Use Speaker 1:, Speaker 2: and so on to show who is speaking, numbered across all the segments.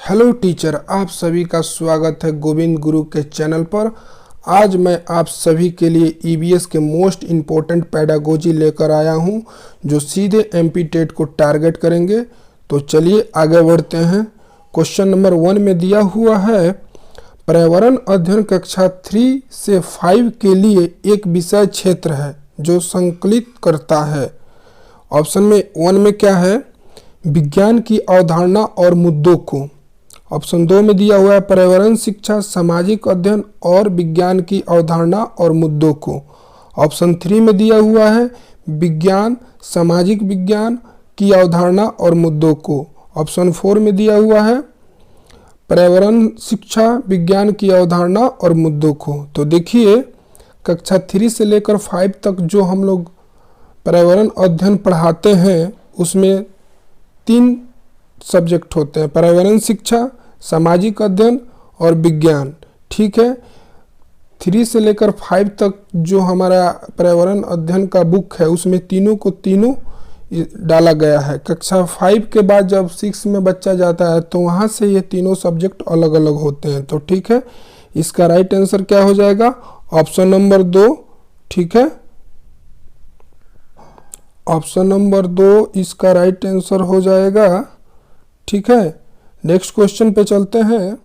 Speaker 1: Hello teacher, आप सभी का स्वागत है गोविंद गुरु के चैनल पर। आज मैं आप सभी के लिए ईवीएस के मोस्ट इम्पोर्टेंट पेडागोजी लेकर आया हूं, जो सीधे एमपी टेट को टारगेट करेंगे। तो चलिए आगे बढ़ते हैं। क्वेश्चन नंबर 1 में दिया हुआ है, पर्यावरण अध्ययन कक्षा 3 से 5 के लिए एक विषय क्षेत्र है जो संकलित करता है। ऑप्शन में 1 में क्या है, विज्ञान की अवधारणा और मुद्दों को। ऑप्शन 2 में दिया हुआ है, पर्यावरण शिक्षा, सामाजिक अध्ययन और विज्ञान की अवधारणा और मुद्दों को। ऑप्शन 3 में दिया हुआ है, विज्ञान, सामाजिक विज्ञान की अवधारणा और मुद्दों को। ऑप्शन 4 में दिया हुआ है, पर्यावरण शिक्षा, विज्ञान की अवधारणा और मुद्दों को। तो देखिए, कक्षा 3 से लेकर 5 तक जो हम लोग पर्यावरण अध्ययन पढ़ाते हैं, उसमें 3 सब्जेक्ट होते हैं, पर्यावरण शिक्षा, सामाजिक अध्ययन और विज्ञान। ठीक है, 3 से लेकर 5 तक जो हमारा पर्यावरण अध्ययन का बुक है, उसमें तीनों को तीनों डाला गया है। कक्षा 5 के बाद जब 6 में बच्चा जाता है तो वहाँ से ये तीनों सब्जेक्ट अलग अलग होते हैं। तो ठीक है, इसका राइट आंसर क्या हो जाएगा, ऑप्शन नंबर 2। ठीक है, ऑप्शन नंबर 2 इसका राइट आंसर हो जाएगा। ठीक है, नेक्स्ट क्वेश्चन पे चलते हैं।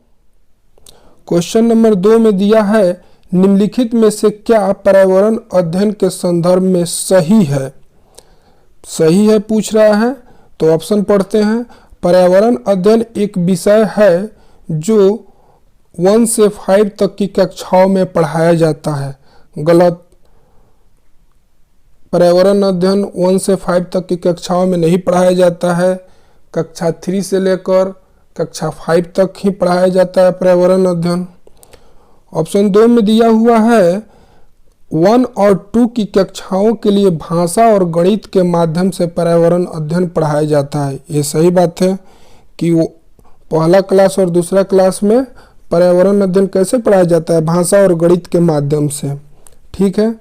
Speaker 1: क्वेश्चन नंबर 2 में दिया है, निम्नलिखित में से क्या पर्यावरण अध्ययन के संदर्भ में सही है। सही है पूछ रहा है, तो ऑप्शन पढ़ते हैं। पर्यावरण अध्ययन एक विषय है जो 1 से 5 तक की कक्षाओं में पढ़ाया जाता है। गलत, पर्यावरण अध्ययन 1 से 5 तक की कक्षाओं में नहीं पढ़ाया जाता है। कक्षा 3 से लेकर कक्षा 5 तक ही पढ़ाया जाता है पर्यावरण अध्ययन। ऑप्शन 2 में दिया हुआ है, 1 और 2 की कक्षाओं के लिए भाषा और गणित के माध्यम से पर्यावरण अध्ययन पढ़ाया जाता है। ये सही बात है कि वो पहला क्लास और दूसरा क्लास में पर्यावरण अध्ययन कैसे पढ़ाया जाता है, भाषा और गणित के माध्यम से। ठीक है,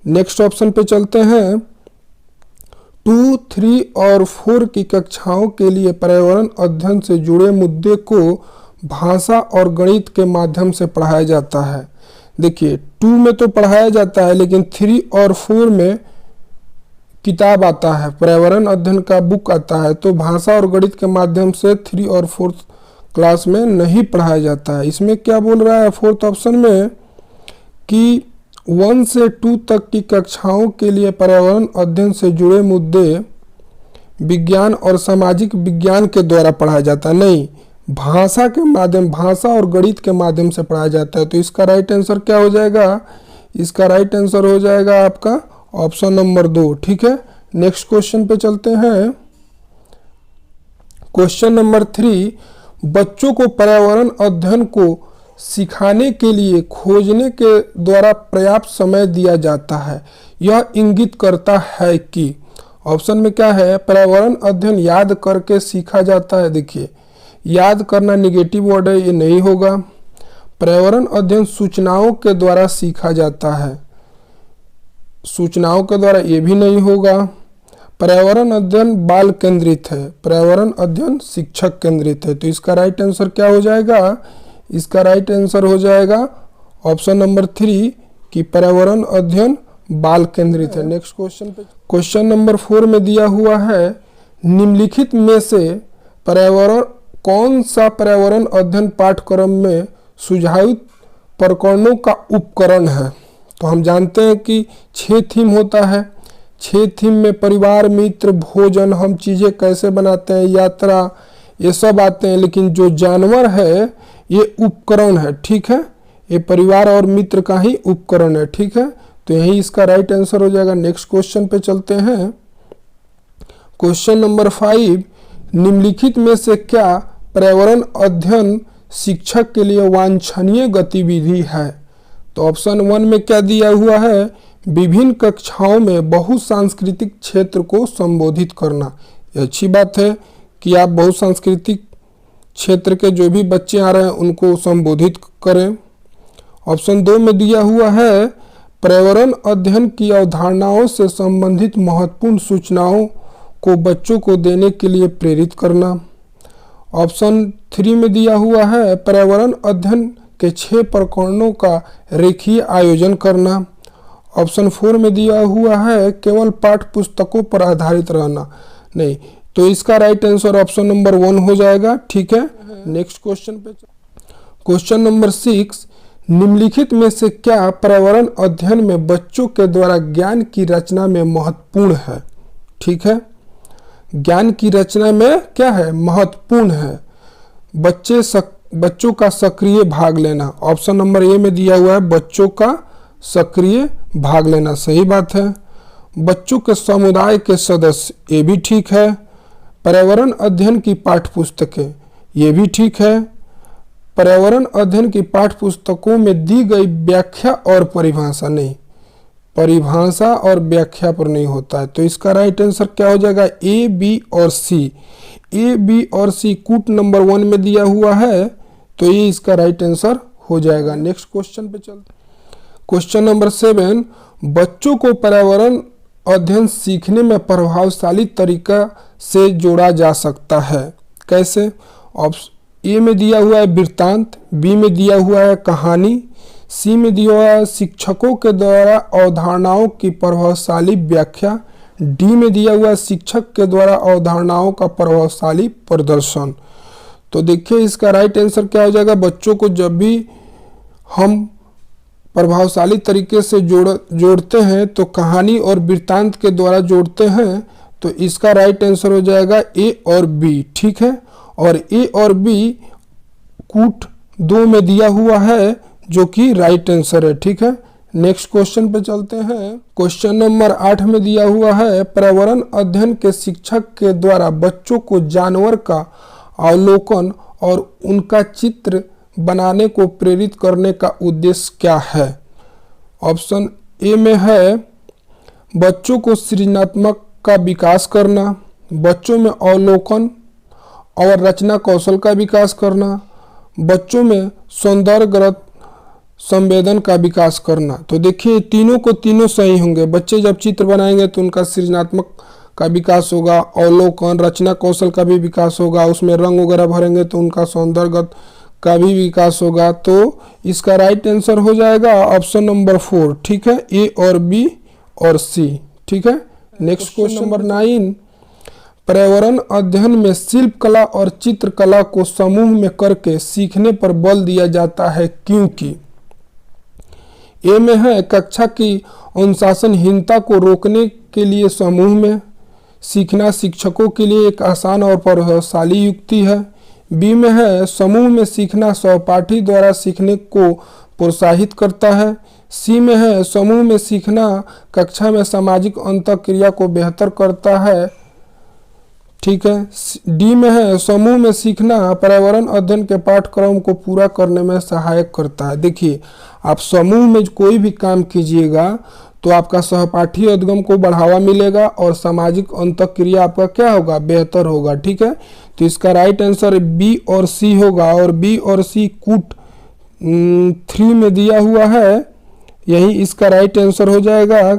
Speaker 1: नेक्स्ट ऑप्शन पे चलते हैं। 2, 3 और 4 की कक्षाओं के लिए पर्यावरण अध्ययन से जुड़े मुद्दे को भाषा और गणित के माध्यम से पढ़ाया जाता है। देखिए, 2 में तो पढ़ाया जाता है, लेकिन 3 और 4 में किताब आता है, पर्यावरण अध्ययन का बुक आता है। तो भाषा और गणित के माध्यम से 3 और 4 क्लास में नहीं पढ़ाया जाता है। इसमें क्या बोल रहा है 4th ऑप्शन में कि 1 से 2 तक की कक्षाओं के लिए पर्यावरण अध्ययन से जुड़े मुद्दे विज्ञान और सामाजिक विज्ञान के द्वारा पढ़ाया जाता है, नहीं, भाषा के माध्यम, भाषा और गणित के माध्यम से पढ़ाया जाता है। तो इसका राइट आंसर क्या हो जाएगा, इसका राइट आंसर हो जाएगा आपका ऑप्शन नंबर 2। ठीक है, नेक्स्ट क्वेश्चन पे चलते हैं। क्वेश्चन नंबर 3, बच्चों को पर्यावरण अध्ययन को सिखाने के लिए खोजने के द्वारा पर्याप्त समय दिया जाता है। यह इंगित करता है कि, ऑप्शन में क्या है, पर्यावरण अध्ययन याद करके सीखा जाता है। देखिए, याद करना निगेटिव वर्ड है, ये नहीं होगा। पर्यावरण अध्ययन सूचनाओं के द्वारा सीखा जाता है, सूचनाओं के द्वारा, ये भी नहीं होगा। पर्यावरण अध्ययन बाल केंद्रित है, पर्यावरण अध्ययन शिक्षक केंद्रित है। तो इसका राइट आंसर क्या हो जाएगा, इसका राइट आंसर हो जाएगा ऑप्शन नंबर 3 कि पर्यावरण अध्ययन बाल केंद्रित है। नेक्स्ट क्वेश्चन पे, क्वेश्चन नंबर 4 में दिया हुआ है, निम्नलिखित में से पर्यावरण कौन सा पर्यावरण अध्ययन पाठ्यक्रम में सुझावित प्रकरणों का उपकरण है। तो हम जानते हैं कि 6 थीम होता है। 6 थीम में परिवार, मित्र, भोजन, हम चीज़ें कैसे बनाते हैं, यात्रा, ये सब आते हैं। लेकिन जो जानवर है ये उपकरण है। ठीक है, ये परिवार और मित्र का ही उपकरण है। ठीक है, तो यही इसका राइट आंसर हो जाएगा। नेक्स्ट क्वेश्चन पे चलते हैं। क्वेश्चन नंबर 5, निम्नलिखित में से क्या पर्यावरण अध्ययन शिक्षक के लिए वांछनीय गतिविधि है। तो ऑप्शन 1 में क्या दिया हुआ है, विभिन्न कक्षाओं में बहुसांस्कृतिक क्षेत्र को संबोधित करना। ये अच्छी बात है कि आप बहुसांस्कृतिक क्षेत्र के जो भी बच्चे आ रहे हैं उनको संबोधित करें। ऑप्शन 2 में दिया हुआ है, पर्यावरण अध्ययन की अवधारणाओं से संबंधित महत्वपूर्ण सूचनाओं को बच्चों को देने के लिए प्रेरित करना। ऑप्शन 3 में दिया हुआ है पर्यावरण अध्ययन के 6 प्रकरणों का रेखीय आयोजन करना। ऑप्शन 4 में दिया हुआ है केवल पाठ्य पुस्तकों पर आधारित रहना। नहीं, तो इसका राइट आंसर ऑप्शन नंबर 1 हो जाएगा। ठीक है, नेक्स्ट क्वेश्चन पे। क्वेश्चन नंबर 6, निम्नलिखित में से क्या पर्यावरण अध्ययन में बच्चों के द्वारा ज्ञान की रचना में महत्वपूर्ण है? ठीक है, ज्ञान की रचना में क्या है? महत्वपूर्ण है। बच्चों का सक्रिय भाग लेना। ऑप्शन नंबर ए में दिया हुआ है बच्चों का सक्रिय भाग लेना, सही बात है। बच्चों के समुदाय के सदस्य, ये भी ठीक है। पर्यावरण अध्ययन की पाठ्यपुस्तकें, ये भी ठीक है। पर्यावरण अध्ययन की पाठ्यपुस्तकों में दी गई व्याख्या और परिभाषा, नहीं, परिभाषा और व्याख्या पर नहीं होता है। तो इसका राइट आंसर क्या हो जाएगा? ए, बी और सी। ए, बी और सी कूट नंबर 1 में दिया हुआ है, तो ये इसका राइट आंसर हो जाएगा। नेक्स्ट क्वेश्चन पे चलते। क्वेश्चन नंबर 7, बच्चों को पर्यावरण अध्ययन सीखने में प्रभावशाली तरीका से जोड़ा जा सकता है, कैसे? ऑप्शन ए में दिया हुआ है वृत्तांत, बी में दिया हुआ है कहानी, सी में दिया हुआ है शिक्षकों के द्वारा अवधारणाओं की प्रभावशाली व्याख्या, डी में दिया हुआ है शिक्षक के द्वारा अवधारणाओं का प्रभावशाली प्रदर्शन। तो देखिए इसका राइट आंसर क्या हो जाएगा? बच्चों को जब भी हम प्रभावशाली तरीके से जोड़ते हैं तो कहानी और वृत्तांत के द्वारा जोड़ते हैं, तो इसका राइट आंसर हो जाएगा ए और बी। ठीक है, और ए और बी कूट 2 में दिया हुआ है, जो कि राइट आंसर है। ठीक है, नेक्स्ट क्वेश्चन पे चलते हैं। क्वेश्चन नंबर 8 में दिया हुआ है पर्यावरण अध्ययन के शिक्षक के द्वारा बच्चों को जानवर का अवलोकन और उनका चित्र बनाने को प्रेरित करने का उद्देश्य क्या है? ऑप्शन ए में है बच्चों को सृजनात्मक का विकास करना, बच्चों में अवलोकन और रचना कौशल का विकास करना, बच्चों में सौंदर्यगत संवेदन का विकास करना। तो देखिए तीनों को तीनों सही होंगे। बच्चे जब चित्र बनाएंगे तो उनका सृजनात्मक का विकास होगा, अवलोकन, रचना कौशल का भी विकास होगा, उसमें रंग वगैरह भरेंगे तो उनका सौंदर्यगत का भी विकास होगा। तो इसका राइट आंसर हो जाएगा ऑप्शन नंबर 4। ठीक है, ए और बी और सी। ठीक है, नेक्स्ट क्वेश्चन नंबर 9, पर्यावरण अध्ययन में शिल्प कला और चित्रकला को समूह में करके सीखने पर बल दिया जाता है, क्योंकि ए में है कक्षा की अनुशासनहीनता को रोकने के लिए समूह में सीखना शिक्षकों के लिए एक आसान और प्रभावशाली युक्ति है, बी में है समूह में सीखना सहपाठी द्वारा सीखने को प्रोत्साहित करता है, सी में है समूह में सीखना कक्षा में सामाजिक अंतःक्रिया को बेहतर करता है। ठीक है, डी में है समूह में सीखना पर्यावरण अध्ययन के पाठ्यक्रम को पूरा करने में सहायक करता है। देखिए आप समूह में कोई भी काम कीजिएगा तो आपका सहपाठी उद्गम को बढ़ावा मिलेगा और सामाजिक अंतःक्रिया आपका क्या होगा? बेहतर होगा। ठीक है, तो इसका राइट आंसर बी और सी होगा, और बी और सी कूट 3 में दिया हुआ है, यही इसका राइट आंसर हो जाएगा।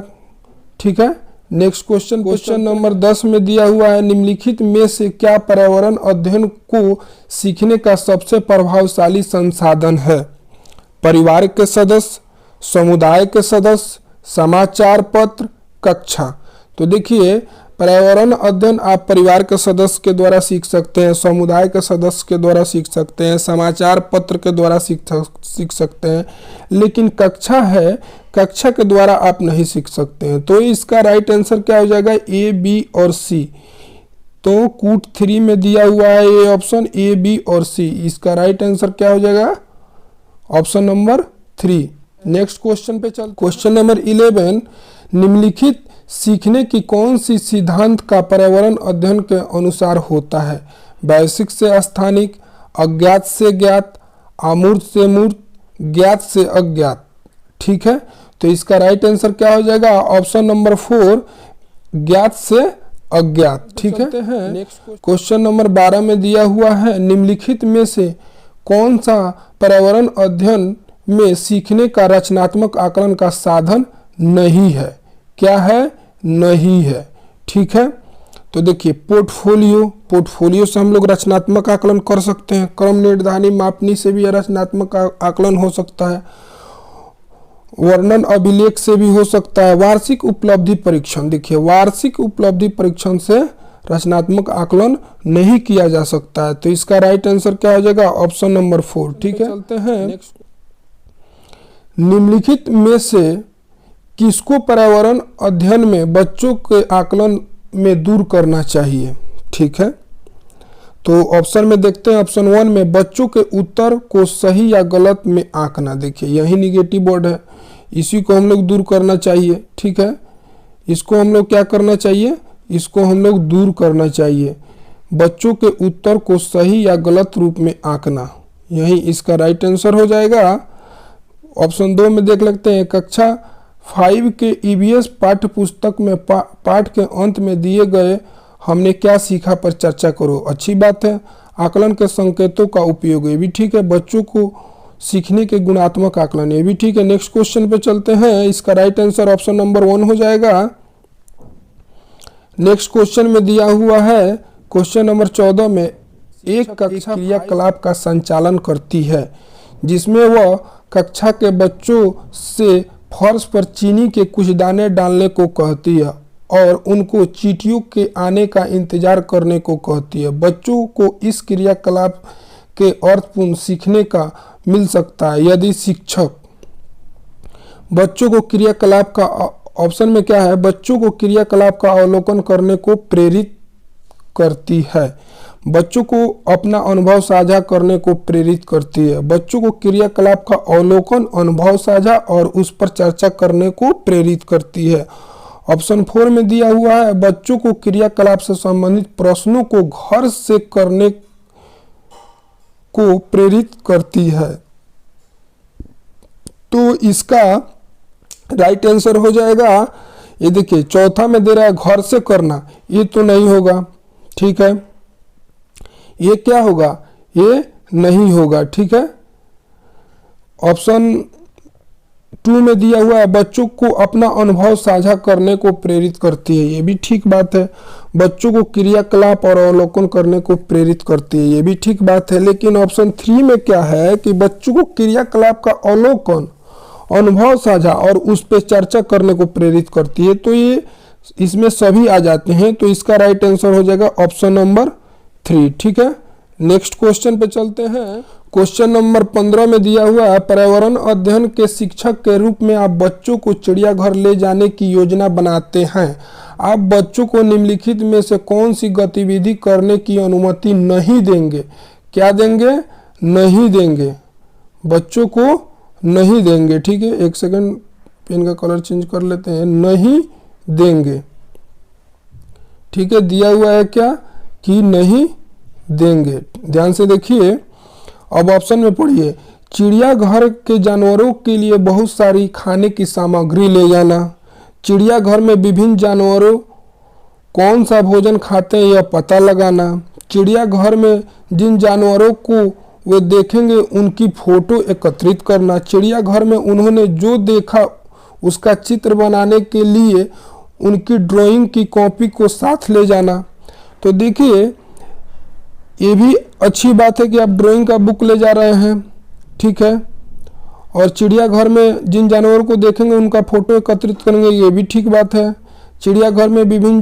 Speaker 1: ठीक है, नेक्स्ट क्वेश्चन नंबर 10 में दिया हुआ है निम्नलिखित में से क्या पर्यावरण अध्ययन को सीखने का सबसे प्रभावशाली संसाधन है? परिवार के सदस्य, समुदाय के सदस्य, समाचार पत्र, कक्षा। तो देखिए पर्यावरण अध्ययन आप परिवार के सदस्य के द्वारा सीख सकते हैं, समुदाय के सदस्य के द्वारा सीख सकते हैं, समाचार पत्र के द्वारा सीख सकते हैं, लेकिन कक्षा है, कक्षा के द्वारा आप नहीं सीख सकते हैं। तो इसका राइट आंसर क्या हो जाएगा? ए, बी और सी। तो कूट 3 में दिया हुआ है ये ऑप्शन ए, बी और सी। इसका राइट आंसर क्या हो जाएगा? Option number 3। नेक्स्ट क्वेश्चन पे चल। क्वेश्चन नंबर 11, निम्नलिखित सीखने की कौन सी सिद्धांत का पर्यावरण अध्ययन के अनुसार होता है? वैश्विक से स्थानिक, अज्ञात से ज्ञात, अमूर्त से मूर्त, ज्ञात से अज्ञात। ठीक है, तो इसका राइट आंसर क्या हो जाएगा? ऑप्शन नंबर 4, ज्ञात से अज्ञात। ठीक है, क्वेश्चन नंबर 12 में दिया हुआ है निम्नलिखित में से कौन सा पर्यावरण अध्ययन में सीखने का रचनात्मक आकलन का साधन नहीं है? क्या है? नहीं है। ठीक है, तो देखिए पोर्टफोलियो से हम लोग रचनात्मक आकलन कर सकते हैं। क्रम निर्धारणी मापनी से भी रचनात्मक आकलन हो सकता है। वर्णन अभिलेख से भी हो सकता है। वार्षिक उपलब्धि परीक्षण, देखिए वार्षिक उपलब्धि परीक्षण से रचनात्मक आकलन नहीं किया जा सकता है। तो इसका राइट आंसर क्या हो जाएगा? Option number 4। ठीक है, चलते हैं नेक्स्ट। निम्नलिखित में से किसको पर्यावरण अध्ययन में बच्चों के आकलन में दूर करना चाहिए? ठीक है, तो ऑप्शन में देखते हैं। ऑप्शन 1 में बच्चों के उत्तर को सही या गलत में आंकना। देखिए यही निगेटिव वर्ड है, इसी को हम लोग दूर करना चाहिए। ठीक है, इसको हम लोग क्या करना चाहिए? इसको हम लोग दूर करना चाहिए। बच्चों के उत्तर को सही या गलत रूप में आंकना, यही इसका राइट आंसर हो जाएगा। ऑप्शन 2 में देख लेते हैं। कक्षा 5 के ईवीएस पाठ्य पुस्तक में पाठ के अंत में दिए गए हमने क्या सीखा पर चर्चा करो। अच्छी बात है। आकलन के संकेतों का उपयोग, ये भी ठीक है। बच्चों को सीखने के गुणात्मक आकलन, ये भी ठीक है। नेक्स्ट क्वेश्चन पे चलते हैं। इसका राइट आंसर ऑप्शन नंबर 1 हो जाएगा। नेक्स्ट क्वेश्चन में दिया हुआ है क्वेश्चन नंबर 14 में, एक कक्षा क्रियाकलाप का संचालन करती है जिसमें वह कक्षा के बच्चों से फर्श पर चीनी के कुछ दाने डालने को कहती है और उनको चींटियों के आने का इंतजार करने को कहती है। बच्चों को इस क्रियाकलाप के अर्थपूर्ण सीखने का मिल सकता है यदि शिक्षक बच्चों को क्रियाकलाप का, ऑप्शन में क्या है? बच्चों को क्रियाकलाप का अवलोकन करने को प्रेरित करती है। बच्चों को अपना अनुभव साझा करने को प्रेरित करती है। बच्चों को क्रियाकलाप का अवलोकन, अनुभव साझा और उस पर चर्चा करने को प्रेरित करती है। ऑप्शन 4 में दिया हुआ है बच्चों को क्रियाकलाप से संबंधित प्रश्नों को घर से करने को प्रेरित करती है। तो इसका राइट आंसर हो जाएगा, ये देखिए चौथा में दे रहा है घर से करना, ये तो नहीं होगा। ठीक है, ये क्या होगा? ये नहीं होगा। ठीक है, ऑप्शन 2 में दिया हुआ है बच्चों को अपना अनुभव साझा करने को प्रेरित करती है, ये भी ठीक बात है। बच्चों को क्रियाकलाप और अवलोकन करने को प्रेरित करती है, ये भी ठीक बात है। लेकिन ऑप्शन 3 में क्या है कि बच्चों को क्रियाकलाप का अवलोकन, अनुभव साझा और उस पर चर्चा करने को प्रेरित करती है। तो ये इसमें सभी आ जाते हैं। तो इसका राइट आंसर हो जाएगा ऑप्शन नंबर 3। ठीक है, नेक्स्ट क्वेश्चन पे चलते हैं। क्वेश्चन नंबर 15 में दिया हुआ है पर्यावरण अध्ययन के शिक्षक के रूप में आप बच्चों को चिड़ियाघर ले जाने की योजना बनाते हैं। आप बच्चों को निम्नलिखित में से कौन सी गतिविधि करने की अनुमति नहीं देंगे? क्या देंगे? नहीं देंगे, बच्चों को नहीं देंगे। ठीक है, एक सेकंड पेन का कलर चेंज कर लेते हैं। नहीं देंगे। ठीक है, दिया हुआ है क्या कि नहीं देंगे। ध्यान से देखिए, अब ऑप्शन में पढ़िए। चिड़ियाघर के जानवरों के लिए बहुत सारी खाने की सामग्री ले जाना। चिड़ियाघर में विभिन्न जानवरों कौन सा भोजन खाते हैं यह पता लगाना। चिड़ियाघर में जिन जानवरों को वे देखेंगे उनकी फोटो एकत्रित करना। चिड़ियाघर में उन्होंने जो देखा उसका चित्र बनाने के लिए उनकी ड्राइंग की कॉपी को साथ ले जाना। तो देखिए ये भी अच्छी बात है कि आप ड्राइंग का बुक ले जा रहे हैं। ठीक है, और चिड़ियाघर में जिन जानवरों को देखेंगे उनका फोटो एकत्रित करेंगे, ये भी ठीक बात है। चिड़ियाघर में विभिन्न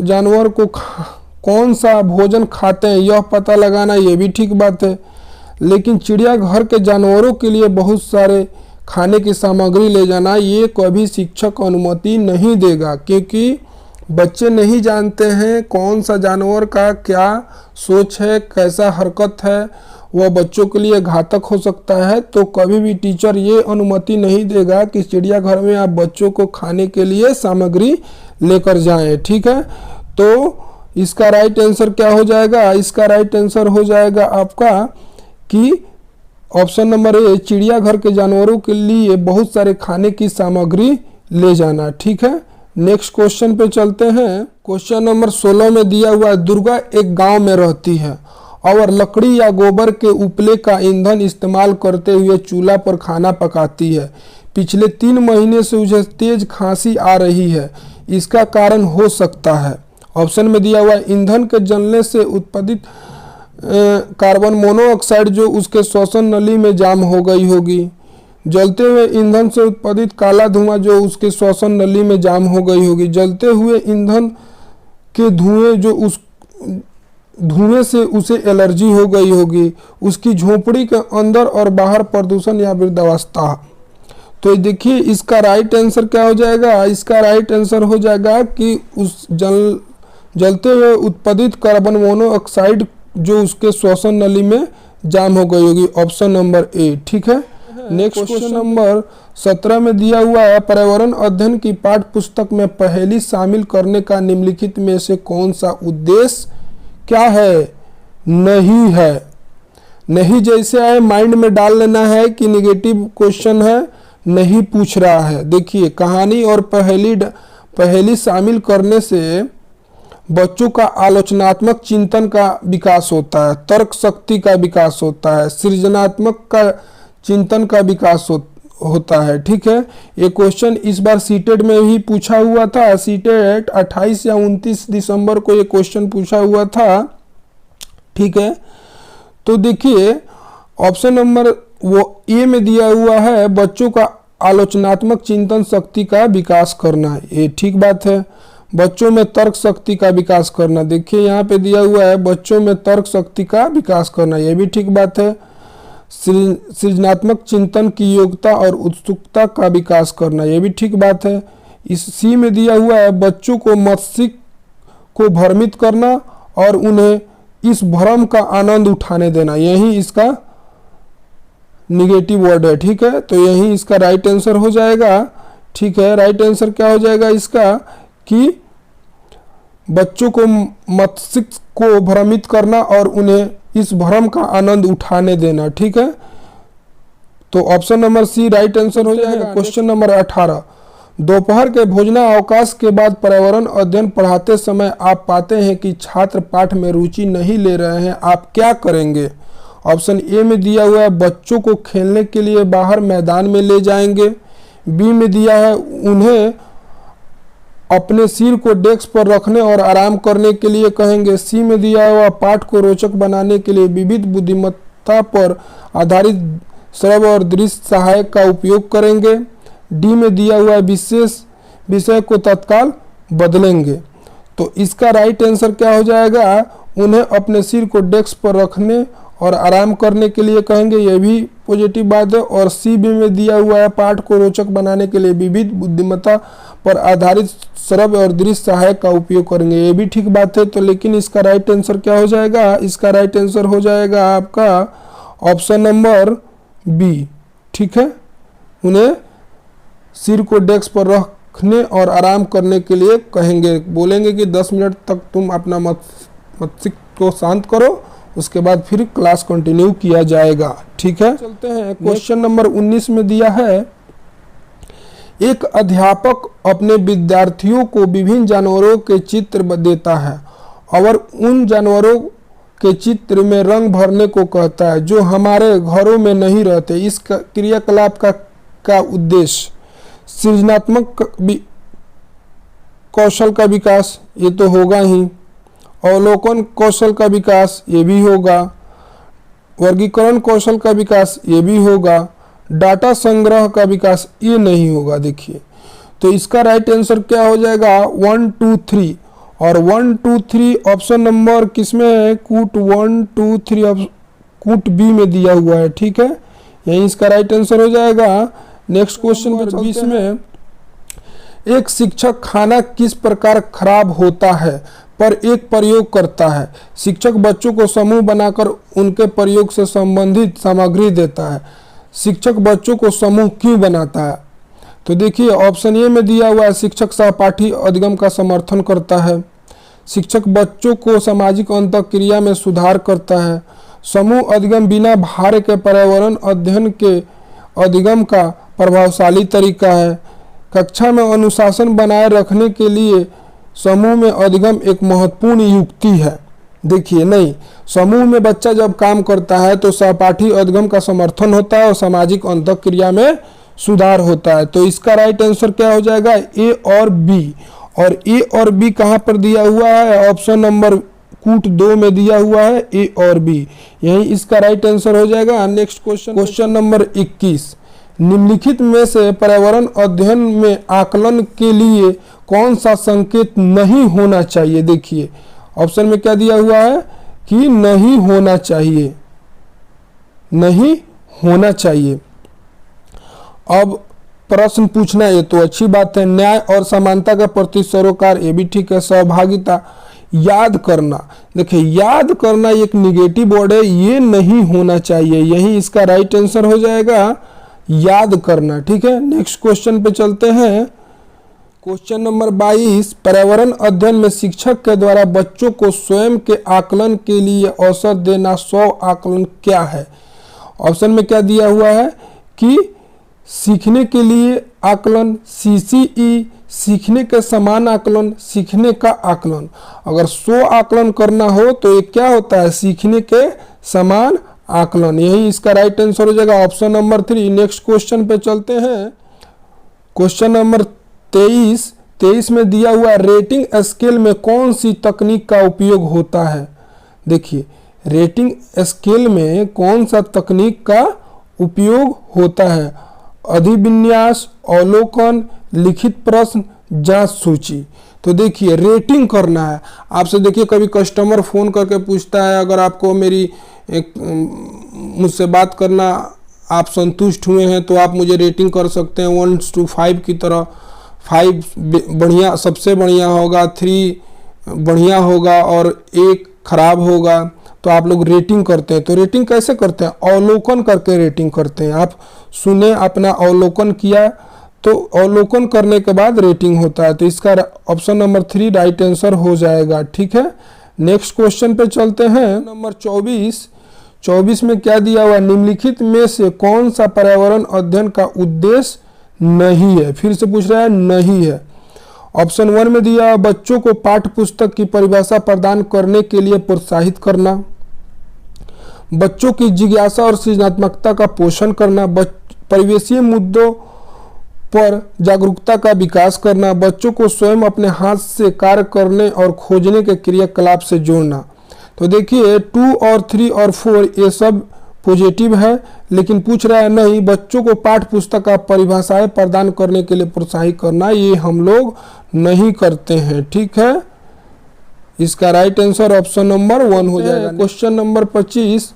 Speaker 1: जानवर को कौन सा भोजन खाते हैं यह पता लगाना, ये भी ठीक बात है। लेकिन चिड़ियाघर के जानवरों के लिए बहुत सारे खाने की सामग्री ले जाना, ये कभी शिक्षक अनुमति नहीं देगा, क्योंकि बच्चे नहीं जानते हैं कौन सा जानवर का क्या सोच है, कैसा हरकत है, वह बच्चों के लिए घातक हो सकता है। तो कभी भी टीचर ये अनुमति नहीं देगा कि चिड़ियाघर में आप बच्चों को खाने के लिए सामग्री लेकर जाएं। ठीक है, तो इसका राइट आंसर क्या हो जाएगा? इसका राइट आंसर हो जाएगा आपका कि ऑप्शन नंबर ए, चिड़ियाघर के जानवरों के लिए बहुत सारे खाने की सामग्री ले जाना। ठीक है, नेक्स्ट क्वेश्चन पे चलते हैं। क्वेश्चन नंबर 16 में दिया हुआ है दुर्गा एक गांव में रहती है और लकड़ी या गोबर के उपले का ईंधन इस्तेमाल करते हुए चूल्हा पर खाना पकाती है। पिछले 3 महीने से उसे तेज खांसी आ रही है। इसका कारण हो सकता है? ऑप्शन में दिया हुआ है ईंधन के जलने से उत्पादित कार्बन मोनोऑक्साइड जो उसके श्वसन नली में जाम हो गई होगी, जलते हुए ईंधन से उत्पादित काला धुआं जो उसके श्वसन नली में जाम हो गई होगी, जलते हुए ईंधन के धुएं जो उस धुएं से उसे एलर्जी हो गई होगी, उसकी झोपड़ी के अंदर और बाहर प्रदूषण या वृद्धावस्था। तो देखिए इसका राइट आंसर क्या हो जाएगा? इसका राइट आंसर हो जाएगा कि उस जलते हुए उत्पादित कार्बन मोनोऑक्साइड जो उसके श्वसन नली में जाम हो गई होगी, ऑप्शन नंबर ए। ठीक है, नेक्स्ट क्वेश्चन नंबर 17 में दिया हुआ है पर्यावरण अध्ययन की पाठ्य पुस्तक में पहेली शामिल करने का निम्नलिखित में से कौन सा उद्देश्य क्या है? नहीं है। नहीं जैसे आए माइंड में डाल लेना है कि निगेटिव क्वेश्चन है, नहीं पूछ रहा है। देखिए कहानी और पहेली शामिल करने से बच्चों का आलोचनात्मक चिंतन का विकास होता है, तर्क शक्ति का विकास होता है, सृजनात्मक का चिंतन का विकास होता है। ठीक है, ये क्वेश्चन इस बार सीटेट में भी पूछा हुआ था। सीटेट 28 या 29 दिसंबर को ये क्वेश्चन पूछा हुआ था। ठीक है, तो देखिए ऑप्शन नंबर वो ए में दिया हुआ है बच्चों का आलोचनात्मक चिंतन शक्ति का विकास करना, ये ठीक बात है। बच्चों में तर्क शक्ति का विकास करना, देखिए यहाँ पे दिया हुआ है बच्चों में तर्क शक्ति का विकास करना, ये भी ठीक बात है। सृजनात्मक चिंतन की योग्यता और उत्सुकता का विकास करना, यह भी ठीक बात है। इस सी में दिया हुआ है बच्चों को मस्तिष्क को भ्रमित करना और उन्हें इस भ्रम का आनंद उठाने देना, यही इसका निगेटिव वर्ड है। ठीक है, तो यही इसका राइट आंसर हो जाएगा। ठीक है, राइट आंसर क्या हो जाएगा इसका कि बच्चों को मस्तिष्क को भ्रमित करना और उन्हें इस भ्रम का आनंद उठाने देना। ठीक है, तो option number C right answer हो जाएगा। क्वेश्चन नंबर 18, दोपहर के भोजनावकाश के बाद पर्यावरण अध्ययन पढ़ाते समय आप पाते हैं कि छात्र पाठ में रुचि नहीं ले रहे हैं, आप क्या करेंगे? ऑप्शन ए में दिया हुआ है बच्चों को खेलने के लिए बाहर मैदान में ले जाएंगे। बी में दिया है उन्हें अपने सिर को डेस्क पर रखने और आराम करने के लिए कहेंगे। सी में दिया हुआ पाठ को रोचक बनाने के लिए विविध बुद्धिमत्ता पर आधारित श्रव्य और दृश्य सहायक का उपयोग करेंगे। डी में दिया हुआ विशेष विषय को तत्काल बदलेंगे। तो इसका राइट आंसर क्या हो जाएगा? उन्हें अपने सिर को डेस्क पर रखने और आराम करने के लिए कहेंगे, यह भी पॉजिटिव बात है। और सी बी में दिया हुआ है पाठ को रोचक बनाने के लिए विविध बुद्धिमत्ता पर आधारित श्रव्य और दृश्य सहायक का उपयोग करेंगे, ये भी ठीक बात है। तो लेकिन इसका राइट आंसर क्या हो जाएगा? इसका राइट आंसर हो जाएगा आपका ऑप्शन नंबर बी। ठीक है, उन्हें सिर को डेस्क पर रखने और आराम करने के लिए कहेंगे, बोलेंगे कि 10 मिनट तक तुम अपना मस्तिष्क को शांत करो, उसके बाद फिर क्लास कंटिन्यू किया जाएगा। ठीक है, चलते हैं क्वेश्चन नंबर 19 में दिया है एक अध्यापक अपने विद्यार्थियों को विभिन्न जानवरों के चित्र देता है और उन जानवरों के चित्र में रंग भरने को कहता है जो हमारे घरों में नहीं रहते। इस क्रियाकलाप का उद्देश्य सृजनात्मक कौशल का विकास, ये तो होगा ही, अवलोकन कौशल का विकास, ये भी होगा, वर्गीकरण कौशल का विकास, ये भी होगा, डाटा संग्रह का विकास, ये नहीं होगा। देखिए तो इसका राइट आंसर क्या हो जाएगा? 1 2 3 और 1 2 3 ऑप्शन नंबर किसमें है? कूट 1 2 3 कूट बी में दिया हुआ है। ठीक है, यही इसका राइट आंसर हो जाएगा। नेक्स्ट क्वेश्चन पर 20 में एक शिक्षक खाना किस प्रकार खराब होता है पर एक प्रयोग करता है। शिक्षक बच्चों को समूह बनाकर उनके प्रयोग से संबंधित सामग्री देता है। शिक्षक बच्चों को समूह क्यों बनाता है? तो देखिए ऑप्शन ए में दिया हुआ है शिक्षक सहपाठी अधिगम का समर्थन करता है। शिक्षक बच्चों को सामाजिक अंतःक्रिया में सुधार करता है। समूह अधिगम बिना भार के पर्यावरण अध्ययन के अधिगम का प्रभावशाली तरीका है। कक्षा में अनुशासन बनाए रखने के लिए समूह में अधिगम एक महत्वपूर्ण युक्ति है। देखिए नहीं, समूह में बच्चा जब काम करता है तो सहपाठी अधिगम का समर्थन होता है और सामाजिक अंतःक्रिया में सुधार होता है। तो इसका राइट आंसर क्या हो जाएगा? ए और बी। और ए और बी कहाँ पर दिया हुआ है, ऑप्शन नंबर कूट 2 में दिया हुआ है ए और बी, यही इसका राइट आंसर हो जाएगा। नेक्स्ट क्वेश्चन नंबर 21, निम्नलिखित में से पर्यावरण अध्ययन में आकलन के लिए कौन सा संकेत नहीं होना चाहिए। देखिए ऑप्शन में क्या दिया हुआ है कि नहीं होना चाहिए, नहीं होना चाहिए। अब प्रश्न पूछना ये तो अच्छी बात है, न्याय और समानता के प्रति सरोकार, ये भी ठीक है। सहभागिता, याद करना, देखिए याद करना एक निगेटिव वर्ड है, ये नहीं होना चाहिए, यही इसका राइट आंसर हो जाएगा, याद करना। ठीक है, नेक्स्ट क्वेश्चन पे चलते हैं। क्वेश्चन नंबर 22, पर्यावरण अध्ययन में शिक्षक के द्वारा बच्चों को स्वयं के आकलन के लिए अवसर देना 100 आकलन क्या है। ऑप्शन में क्या दिया हुआ है कि सीखने के लिए आकलन, सीसीई, सीखने के समान आकलन, सीखने का आकलन। अगर 100 आकलन करना हो तो ये क्या होता है, सीखने के समान आकलन, यही इसका राइट आंसर हो जाएगा, ऑप्शन नंबर 3। नेक्स्ट क्वेश्चन पे चलते हैं। क्वेश्चन नंबर 23 में दिया हुआ रेटिंग स्केल में कौन सी तकनीक का उपयोग होता है। देखिए रेटिंग स्केल में कौन सा तकनीक का उपयोग होता है, अधिविन्यास, अवलोकन, लिखित प्रश्न, जांच सूची। तो देखिए रेटिंग करना है आपसे। देखिए कभी कस्टमर फ़ोन करके पूछता है, अगर आपको मेरी मुझसे बात करना आप संतुष्ट हुए हैं तो आप मुझे रेटिंग कर सकते हैं 1 to 5 की तरह। 5 बढ़िया, सबसे बढ़िया होगा, 3 बढ़िया होगा और 1 खराब होगा। तो आप लोग रेटिंग करते हैं। तो रेटिंग कैसे करते हैं, अवलोकन करके रेटिंग करते हैं। आप सुने, अपना अवलोकन किया, तो अवलोकन करने के बाद रेटिंग होता है। तो इसका ऑप्शन नंबर 3 राइट आंसर हो जाएगा। ठीक है, नेक्स्ट क्वेश्चन पे चलते हैं। नंबर 24 में क्या दिया हुआ, निम्नलिखित में से कौन सा पर्यावरण अध्ययन का उद्देश्य नहीं है। फिर से पूछ रहा है, नहीं है। ऑप्शन 1 में दिया बच्चों को पाठ्य पुस्तक की परिभाषा प्रदान करने के लिए प्रोत्साहित करना, बच्चों की जिज्ञासा और सृजनात्मकता का पोषण करना, परिवेशीय मुद्दों पर जागरूकता का विकास करना, बच्चों को स्वयं अपने हाथ से कार्य करने और खोजने के क्रियाकलाप से जोड़ना। तो देखिए 2 और 3 और 4 ये सब पॉजिटिव है, लेकिन पूछ रहा है नहीं, बच्चों को पाठ्य पुस्तक का परिभाषाएं प्रदान करने के लिए प्रोत्साहित करना, ये हम लोग नहीं करते हैं। ठीक है, इसका राइट आंसर ऑप्शन नंबर 1 हो जाएगा। क्वेश्चन नंबर 25,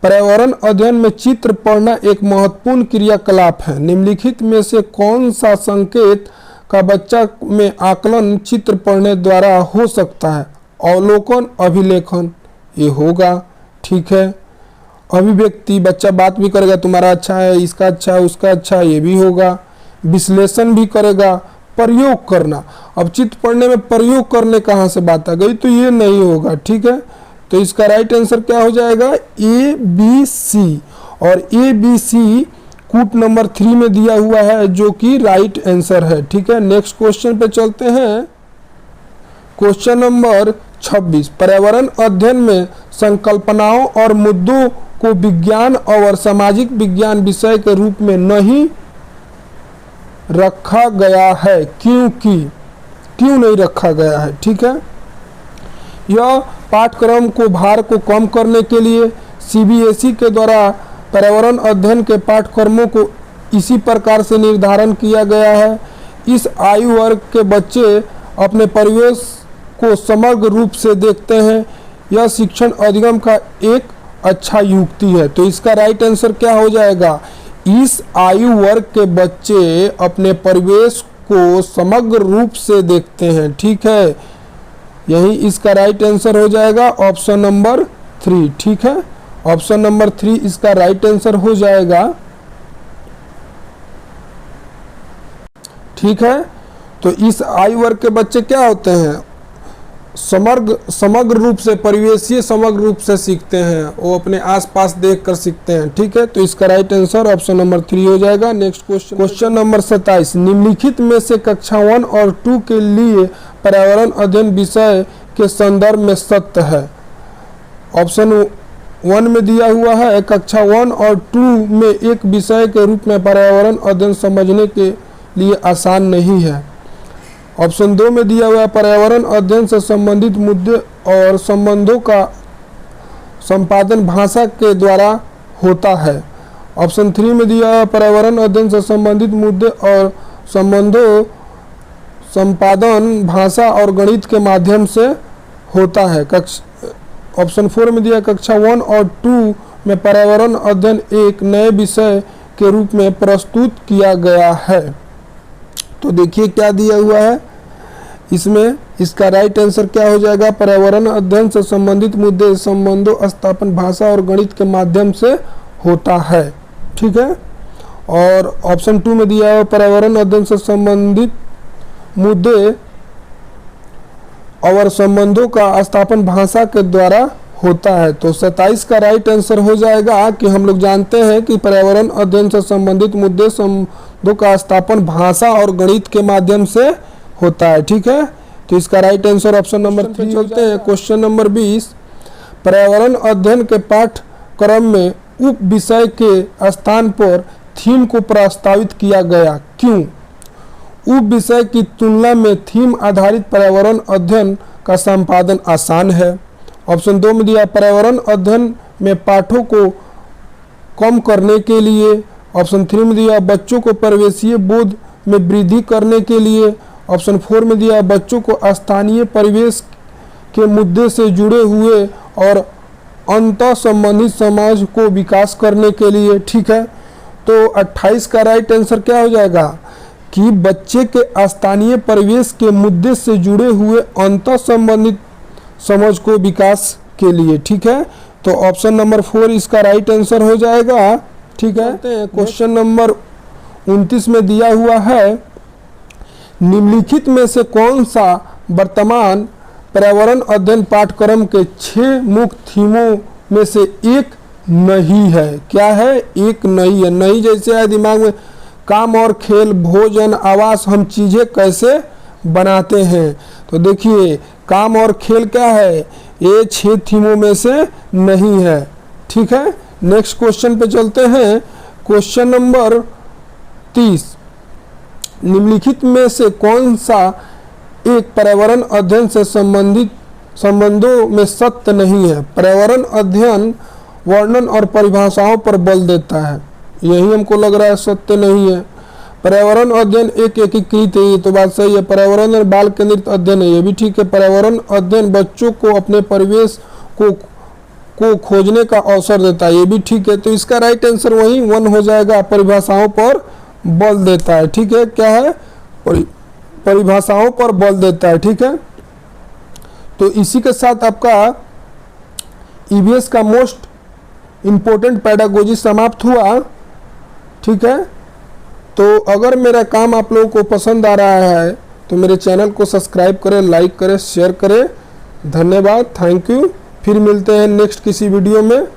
Speaker 1: पर्यावरण अध्ययन में चित्र पढ़ना एक महत्वपूर्ण क्रियाकलाप है। निम्नलिखित में से कौन सा संकेत का बच्चा में आकलन चित्र पढ़ने द्वारा हो सकता है। अवलोकन, अभिलेखन, ये होगा। ठीक है, अभिव्यक्ति, बच्चा बात भी करेगा, तुम्हारा अच्छा है, इसका अच्छा है, उसका अच्छा है, ये भी होगा। विश्लेषण भी करेगा। प्रयोग करना, अब चित्र पढ़ने में प्रयोग करने कहाँ से बात आ गई, तो ये नहीं होगा। ठीक है, तो इसका राइट आंसर क्या हो जाएगा, ए बी सी। और ए बी सी कूट नंबर 3 में दिया हुआ है, जो कि राइट आंसर है। ठीक है, नेक्स्ट क्वेश्चन पे चलते हैं। क्वेश्चन नंबर 26, पर्यावरण अध्ययन में संकल्पनाओं और मुद्दों को विज्ञान और सामाजिक विज्ञान विषय के रूप में नहीं रखा गया है, क्यों नहीं रखा गया है। ठीक है, यह पाठ्यक्रम को भार को कम करने के लिए सीबीएसई के द्वारा पर्यावरण अध्ययन के पाठ्यक्रमों को इसी प्रकार से निर्धारण किया गया है। इस आयु वर्ग के बच्चे अपने परिवेश को समग्र रूप से देखते हैं। यह शिक्षण अधिगम का एक अच्छा युक्ति है। तो इसका राइट आंसर क्या हो जाएगा, इस आयु वर्ग के बच्चे अपने परिवेश को समग्र रूप से देखते हैं। ठीक है, यही इसका राइट आंसर हो जाएगा, ऑप्शन नंबर 3। ठीक है, ऑप्शन नंबर 3 इसका राइट आंसर हो जाएगा। ठीक है, तो इस आयु वर्ग के बच्चे क्या होते हैं, समग्र रूप से, परिवेशीय समग्र रूप से सीखते हैं, वो अपने आसपास देखकर सीखते हैं। ठीक है, तो इसका राइट आंसर ऑप्शन नंबर 3 हो जाएगा। नेक्स्ट क्वेश्चन नंबर 27, निम्नलिखित में से कक्षा 1 और 2 के लिए पर्यावरण अध्ययन विषय के संदर्भ में सत्य है। ऑप्शन 1 में दिया हुआ है, कक्षा 1 और 2 में एक विषय के रूप में पर्यावरण अध्ययन समझने के लिए आसान नहीं है। ऑप्शन 2 में दिया हुआ है पर्यावरण अध्ययन से संबंधित मुद्दे और संबंधों का संपादन भाषा के द्वारा होता है। ऑप्शन 3 में दिया हुआ है पर्यावरण अध्ययन से संबंधित मुद्दे और संबंधों संपादन भाषा और गणित के माध्यम से होता है। ऑप्शन 4 में दिया कक्षा 1 और 2 में पर्यावरण अध्ययन एक नए विषय के रूप में प्रस्तुत किया गया है। तो देखिए क्या दिया हुआ है इसमें, इसका राइट आंसर क्या हो जाएगा, पर्यावरण अध्ययन से संबंधित मुद्दे संबंधों स्थापन भाषा और गणित के माध्यम से होता है। ठीक है। और ऑप्शन 2 में दिया है पर्यावरण अध्ययन से संबंधित मुद्दे और संबंधों का स्थापन भाषा के द्वारा होता है। तो 27 का राइट आंसर हो जाएगा कि हम लोग जानते हैं कि पर्यावरण अध्ययन से संबंधित मुद्दे संबंधों का स्थापन भाषा और गणित के माध्यम से होता है। ठीक है। तो इसका राइट आंसर ऑप्शन नंबर 3 चलते हैं। क्वेश्चन नंबर 20, पर्यावरण अध्ययन के पाठ्यक्रम में उप विषय के स्थान पर थीम को प्रस्तावित किया गया, क्यों? उप विषय की तुलना में थीम आधारित पर्यावरण अध्ययन का संपादन आसान है। ऑप्शन 2 में दिया पर्यावरण अध्ययन में पाठों को कम करने के लिए। ऑप्शन 3 में दिया बच्चों को परिवेशीय बोध में वृद्धि करने के लिए। ऑप्शन 4 में दिया बच्चों को स्थानीय परिवेश के मुद्दे से जुड़े हुए और अंतर संबंधित समाज को विकास करने के लिए। ठीक है। तो 28 का राइट आंसर क्या हो जाएगा कि बच्चे के स्थानीय परिवेश के मुद्दे से जुड़े हुए अंतर संबंधित समझ को विकास के लिए। ठीक है। तो ऑप्शन नंबर 4 इसका राइट आंसर हो जाएगा। ठीक है। क्वेश्चन नंबर 29 में दिया हुआ है निम्नलिखित में से कौन सा वर्तमान पर्यावरण अध्ययन पाठ्यक्रम के 6 मुख्य थीमों में से एक नहीं है? क्या है? एक नहीं है। नहीं जैसे है दिमाग में काम और खेल, भोजन, आवास, हम चीजें कैसे बनाते हैं। तो देखिए काम और खेल क्या है, ये 6 थीमों में से नहीं है। ठीक है। नेक्स्ट क्वेश्चन पे चलते हैं। क्वेश्चन नंबर 30, निम्नलिखित में से कौन सा एक पर्यावरण अध्ययन से संबंधित संबंधों में सत्य नहीं है? पर्यावरण अध्ययन वर्णन और परिभाषाओं पर बल देता है, यही हमको लग रहा है सत्य नहीं है। पर्यावरण अध्ययन एक एकीकृत है, ये तो बात सही है। पर्यावरण और बाल केंद्रित अध्ययन है, ये भी ठीक है। पर्यावरण अध्ययन बच्चों को अपने परिवेश को खोजने का अवसर देता है, ये भी ठीक है। तो इसका राइट आंसर वही 1 हो जाएगा, परिभाषाओं पर बल देता है। ठीक है। क्या है? परिभाषाओं पर बल देता है। ठीक है। तो इसी के साथ आपका ईवीएस का मोस्ट इम्पोर्टेंट पेडागोजी समाप्त हुआ। ठीक है। तो अगर मेरा काम आप लोगों को पसंद आ रहा है तो मेरे चैनल को सब्सक्राइब करें, लाइक करें, शेयर करें। धन्यवाद, थैंक यू। फिर मिलते हैं नेक्स्ट किसी वीडियो में।